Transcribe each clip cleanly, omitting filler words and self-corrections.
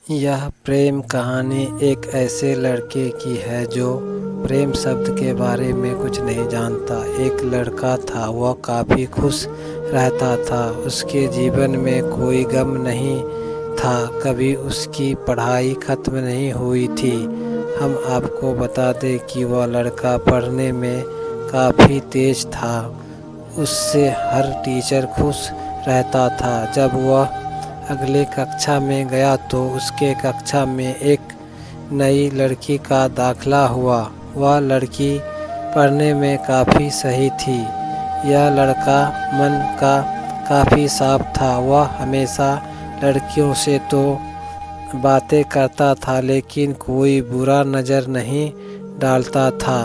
यह प्रेम कहानी एक ऐसे लड़के की है जो प्रेम शब्द के बारे में कुछ नहीं जानता। एक लड़का था, वह काफ़ी खुश रहता था। उसके जीवन में कोई गम नहीं था, कभी उसकी पढ़ाई ख़त्म नहीं हुई थी। हम आपको बता दें कि वह लड़का पढ़ने में काफ़ी तेज़ था। उससे हर टीचर खुश रहता था। जब वह अगले कक्षा में गया तो उसके कक्षा में एक नई लड़की का दाखिला हुआ। वह लड़की पढ़ने में काफ़ी सही थी। यह लड़का मन का काफ़ी साफ था। वह हमेशा लड़कियों से तो बातें करता था, लेकिन कोई बुरा नज़र नहीं डालता था।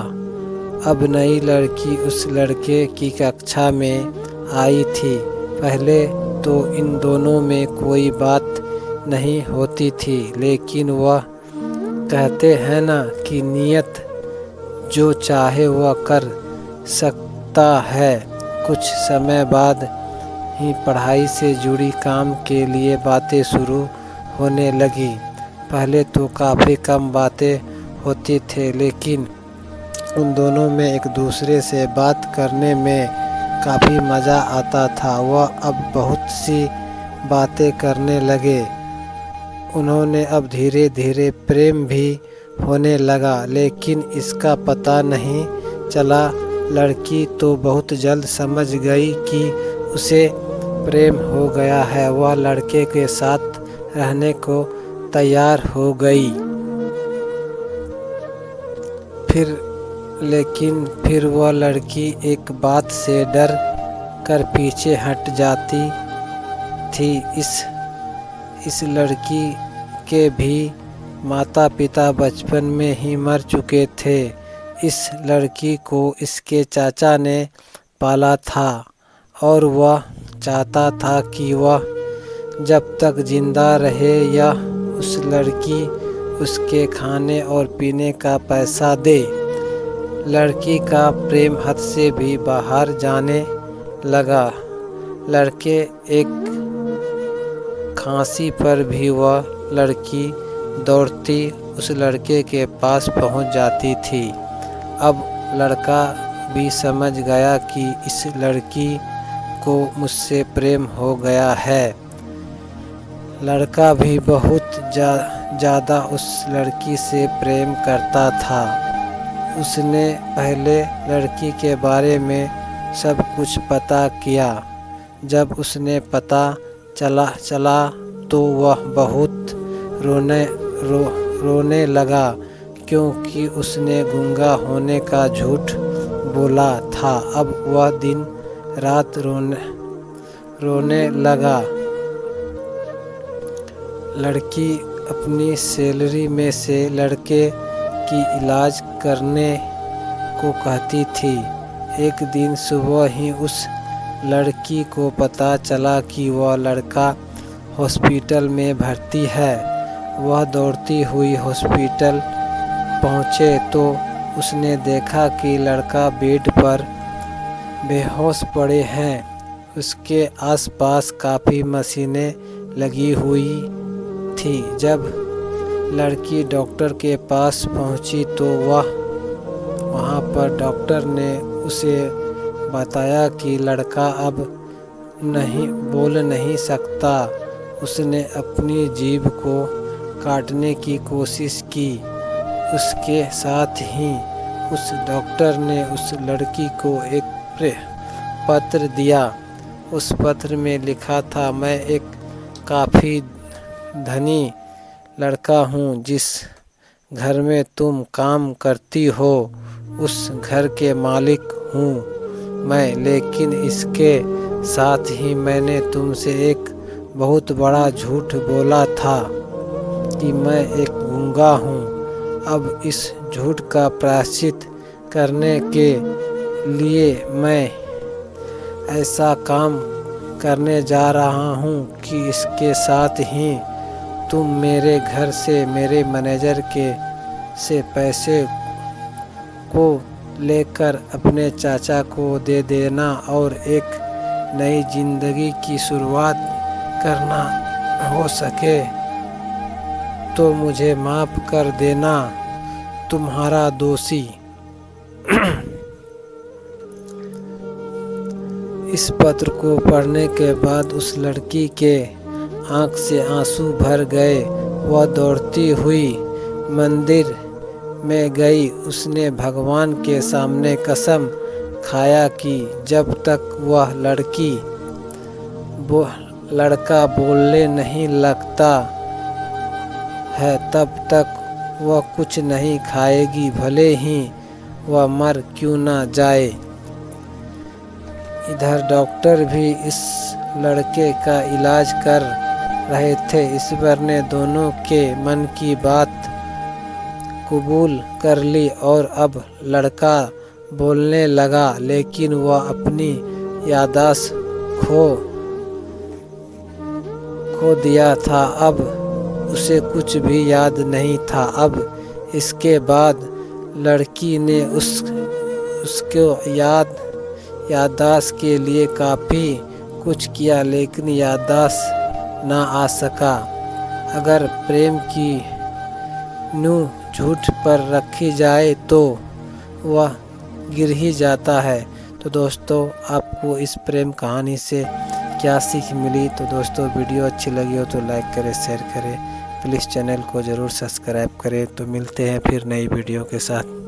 अब नई लड़की उस लड़के की कक्षा में आई थी। पहले तो इन दोनों में कोई बात नहीं होती थी, लेकिन वह कहते हैं ना कि नियत जो चाहे वह कर सकता है। कुछ समय बाद ही पढ़ाई से जुड़ी काम के लिए बातें शुरू होने लगी। पहले तो काफ़ी कम बातें होती थी, लेकिन उन दोनों में एक दूसरे से बात करने में काफ़ी मज़ा आता था। वह अब बहुत सी बातें करने लगे। उन्होंने अब धीरे धीरे प्रेम भी होने लगा, लेकिन इसका पता नहीं चला। लड़की तो बहुत जल्द समझ गई कि उसे प्रेम हो गया है। वह लड़के के साथ रहने को तैयार हो गई। लेकिन फिर वह लड़की एक बात से डर कर पीछे हट जाती थी। इस लड़की के भी माता पिता बचपन में ही मर चुके थे। इस लड़की को इसके चाचा ने पाला था और वह चाहता था कि वह जब तक जिंदा रहे या उस लड़की उसके खाने और पीने का पैसा दे। लड़की का प्रेम हद से भी बाहर जाने लगा। लड़के एक खांसी पर भी वह लड़की दौड़ती उस लड़के के पास पहुंच जाती थी। अब लड़का भी समझ गया कि इस लड़की को मुझसे प्रेम हो गया है। लड़का भी बहुत ज़्यादा उस लड़की से प्रेम करता था। उसने पहले लड़की के बारे में सब कुछ पता किया। जब उसने पता चला तो वह बहुत रोने लगा, क्योंकि उसने गूंगा होने का झूठ बोला था। अब वह दिन रात रोने लगा। लड़की अपनी सैलरी में से लड़के की इलाज करने को कहती थी। एक दिन सुबह ही उस लड़की को पता चला कि वह लड़का हॉस्पिटल में भर्ती है। वह दौड़ती हुई हॉस्पिटल पहुँचे तो उसने देखा कि लड़का बेड पर बेहोश पड़े हैं। उसके आसपास काफ़ी मशीनें लगी हुई थी। जब लड़की डॉक्टर के पास पहुंची तो वहां पर डॉक्टर ने उसे बताया कि लड़का अब बोल नहीं सकता। उसने अपनी जीभ को काटने की कोशिश की। उसके साथ ही उस डॉक्टर ने उस लड़की को एक पत्र दिया। उस पत्र में लिखा था, मैं एक काफ़ी धनी लड़का हूँ। जिस घर में तुम काम करती हो उस घर के मालिक हूँ मैं, लेकिन इसके साथ ही मैंने तुमसे एक बहुत बड़ा झूठ बोला था कि मैं एक गूंगा हूँ। अब इस झूठ का प्रायश्चित करने के लिए मैं ऐसा काम करने जा रहा हूँ कि इसके साथ ही तुम मेरे घर से मेरे मैनेजर से पैसे को लेकर अपने चाचा को दे देना और एक नई जिंदगी की शुरुआत करना। हो सके तो मुझे माफ़ कर देना तुम्हारा दोषी। इस पत्र को पढ़ने के बाद उस लड़की के आँख से आंसू भर गए। वह दौड़ती हुई मंदिर में गई। उसने भगवान के सामने कसम खाया कि जब तक वह लड़का बोलने नहीं लगता है तब तक वह कुछ नहीं खाएगी, भले ही वह मर क्यों ना जाए। इधर डॉक्टर भी इस लड़के का इलाज कर रहे थे। ईश्वर ने दोनों के मन की बात कबूल कर ली और अब लड़का बोलने लगा, लेकिन वह अपनी याददाश्त खो दिया था। अब उसे कुछ भी याद नहीं था। अब इसके बाद लड़की ने उसको याददाश्त के लिए काफ़ी कुछ किया, लेकिन याददाश्त ना आ सका। अगर प्रेम की नींव झूठ पर रखी जाए तो वह गिर ही जाता है। तो दोस्तों, आपको इस प्रेम कहानी से क्या सीख मिली? तो दोस्तों, वीडियो अच्छी लगी हो तो लाइक करें, शेयर करें, प्लीज़ चैनल को ज़रूर सब्सक्राइब करें। तो मिलते हैं फिर नई वीडियो के साथ।